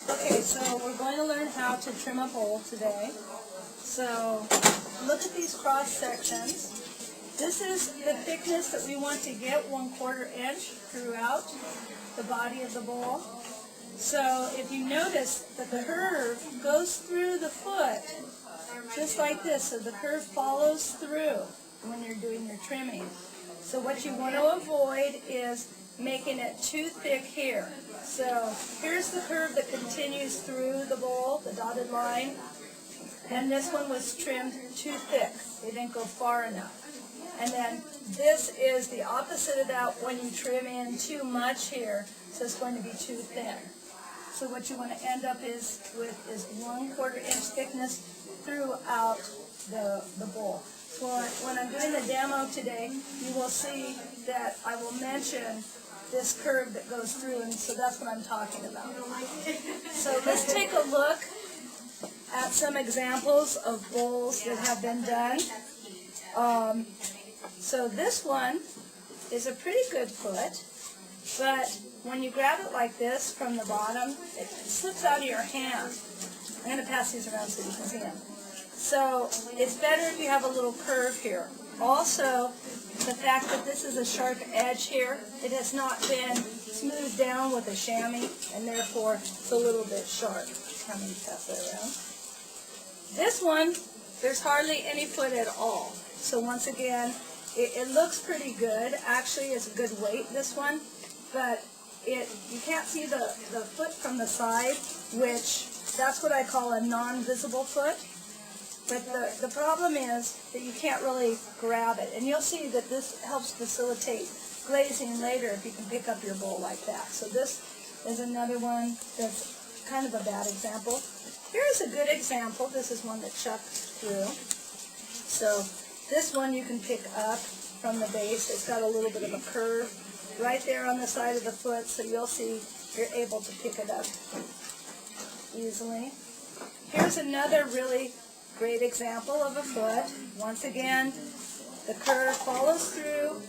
Okay, so we're going to learn how to trim a bowl today. So look at these cross sections. This is the thickness that we want to get, 1/4 inch throughout the body of the bowl. So if you notice that the curve goes through the foot, just like this, so the curve follows through when you're doing your trimming. So what you want to avoid is making it too thick here. So here's the curve that continues through the bowl, the dotted line, and this one was trimmed too thick. It didn't go far enough. And then this is the opposite of that when you trim in too much here, so it's going to be too thin. So what you want to end up is 1/4 inch thickness throughout the bowl. So when I'm doing the demo today, you will see that I will mention this curve that goes through, and so that's what I'm talking about. So let's take a look at some examples of bowls that have been done. So this one is a pretty good foot, but when you grab it like this from the bottom, it slips out of your hand. I'm going to pass these around so you can see them. So it's better if you have a little curve here. Also, the fact that this is a sharp edge here, it has not been smoothed down with a chamois, and therefore it's a little bit sharp. Let me pass that around. This one, there's hardly any foot at all. So once again, it looks pretty good. Actually, it's a good weight, this one, but you can't see the foot from the side, which that's what I call a non-visible foot. But the problem is that you can't really grab it. And you'll see that this helps facilitate glazing later if you can pick up your bowl like that. So this is another one that's kind of a bad example. Here's a good example. This is one that chucked through. So this one you can pick up from the base. It's got a little bit of a curve right there on the side of the foot, so you'll see you're able to pick it up easily. Here's another really great example of a foot. Once again, the curve follows through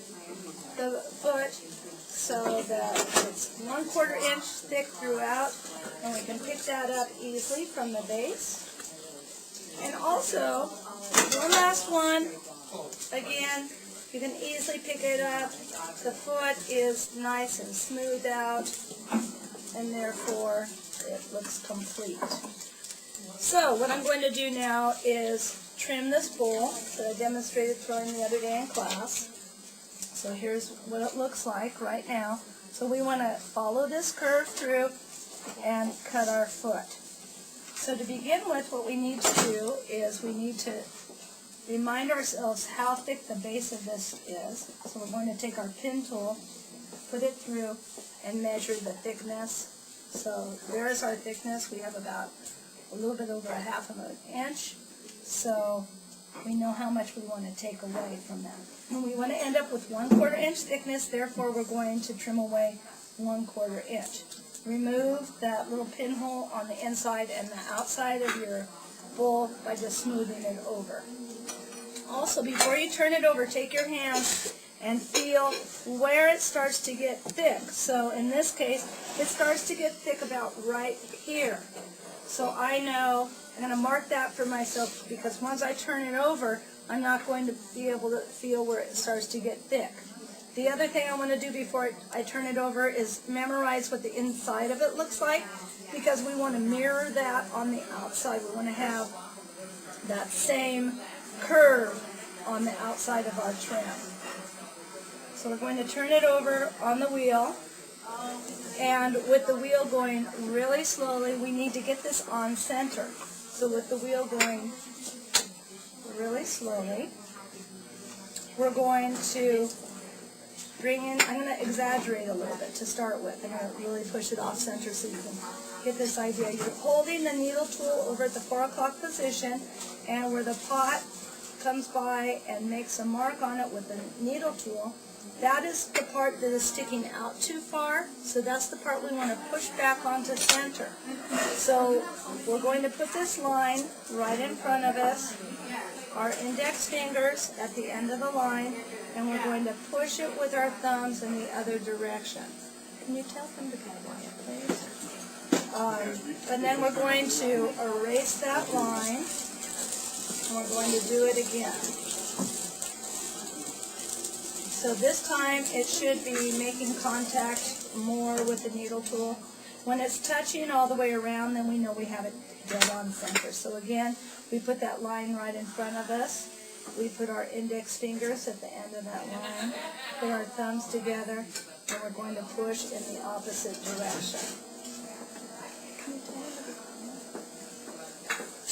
the foot so that it's 1/4 inch thick throughout, and we can pick that up easily from the base. And also, one last one, again, you can easily pick it up. The foot is nice and smoothed out, and therefore it looks complete. So what I'm going to do now is trim this bowl that I demonstrated throwing the other day in class. So here's what it looks like right now. So we want to follow this curve through and cut our foot. So to begin with, what we need to do is we need to remind ourselves how thick the base of this is. So we're going to take our pin tool, put it through, and measure the thickness. So there's our thickness. We have about a little bit over 1/2 inch. So we know how much we want to take away from that. And we want to end up with 1/4 inch thickness, therefore we're going to trim away 1/4 inch. Remove that little pinhole on the inside and the outside of your bowl by just smoothing it over. Also, before you turn it over, take your hand and feel where it starts to get thick. So in this case, it starts to get thick about right here. So I know I'm going to mark that for myself, because once I turn it over, I'm not going to be able to feel where it starts to get thick. The other thing I want to do before I turn it over is memorize what the inside of it looks like, because we want to mirror that on the outside. We want to have that same curve on the outside of our trim. So we're going to turn it over on the wheel. And with the wheel going really slowly, we need to get this on center. So with the wheel going really slowly, we're going to bring in, I'm going to exaggerate a little bit to start with. I'm going to really push it off center so you can get this idea. You're holding the needle tool over at the 4 o'clock position, and where the pot comes by and makes a mark on it with the needle tool, that is the part that is sticking out too far, so that's the part we want to push back onto center. So we're going to put this line right in front of us, our index fingers at the end of the line, and we're going to push it with our thumbs in the other direction. Can you tell them to go quiet, please? And then we're going to erase that line, and we're going to do it again. So this time it should be making contact more with the needle tool. When it's touching all the way around, then we know we have it dead on center. So again, we put that line right in front of us. We put our index fingers at the end of that line, put our thumbs together, and we're going to push in the opposite direction.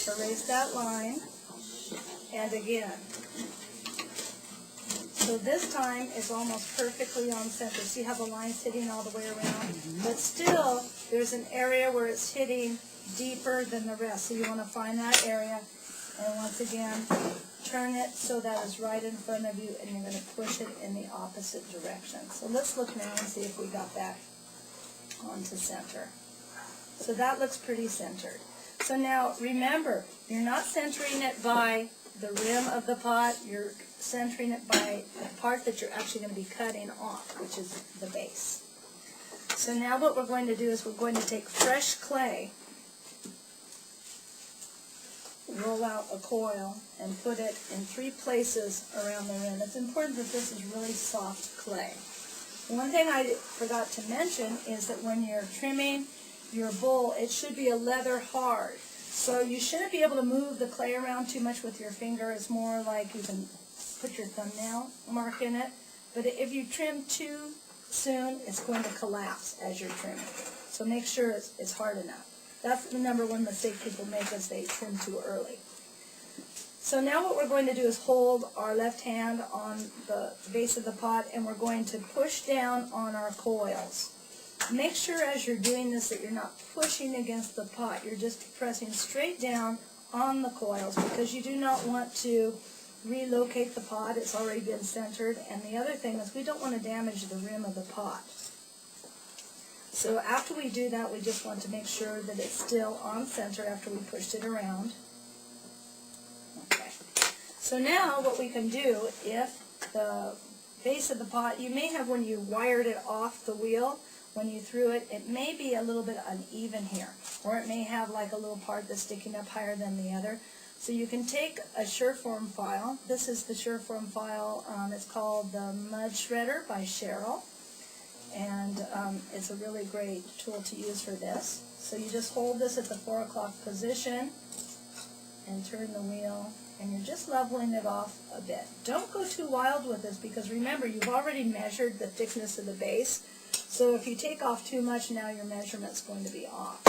Erase that line, and again. So this time it's almost perfectly on center. See how the line's hitting all the way around? But still, there's an area where it's hitting deeper than the rest. So you want to find that area, and once again, turn it so that is right in front of you, and you're going to push it in the opposite direction. So let's look now and see if we got that onto center. So that looks pretty centered. So now remember, you're not centering it by the rim of the pot, you're centering it by the part that you're actually going to be cutting off, which is the base. So now what we're going to do is we're going to take fresh clay, roll out a coil, and put it in 3 places around the rim. It's important that this is really soft clay. One thing I forgot to mention is that when you're trimming your bowl, it should be a leather hard. So you shouldn't be able to move the clay around too much with your finger. It's more like you can put your thumbnail mark in it. But if you trim too soon, it's going to collapse as you're trimming. So make sure it's hard enough. That's the number one mistake people make, is they trim too early. So now what we're going to do is hold our left hand on the base of the pot, and we're going to push down on our coils. Make sure as you're doing this that you're not pushing against the pot. You're just pressing straight down on the coils, because you do not want to relocate the pot. It's already been centered. And the other thing is we don't want to damage the rim of the pot. So after we do that, we just want to make sure that it's still on center after we pushed it around. Okay. So now what we can do, if the base of the pot, you may have, when you wired it off the wheel, when you threw it, it may be a little bit uneven here, or it may have like a little part that's sticking up higher than the other. So you can take a Sureform file. This is the Sureform file. It's called the Mud Shredder by Cheryl, and it's a really great tool to use for this. So you just hold this at the 4 o'clock position and turn the wheel, and you're just leveling it off a bit. Don't go too wild with this, because remember, you've already measured the thickness of the base. So if you take off too much, now your measurement's going to be off.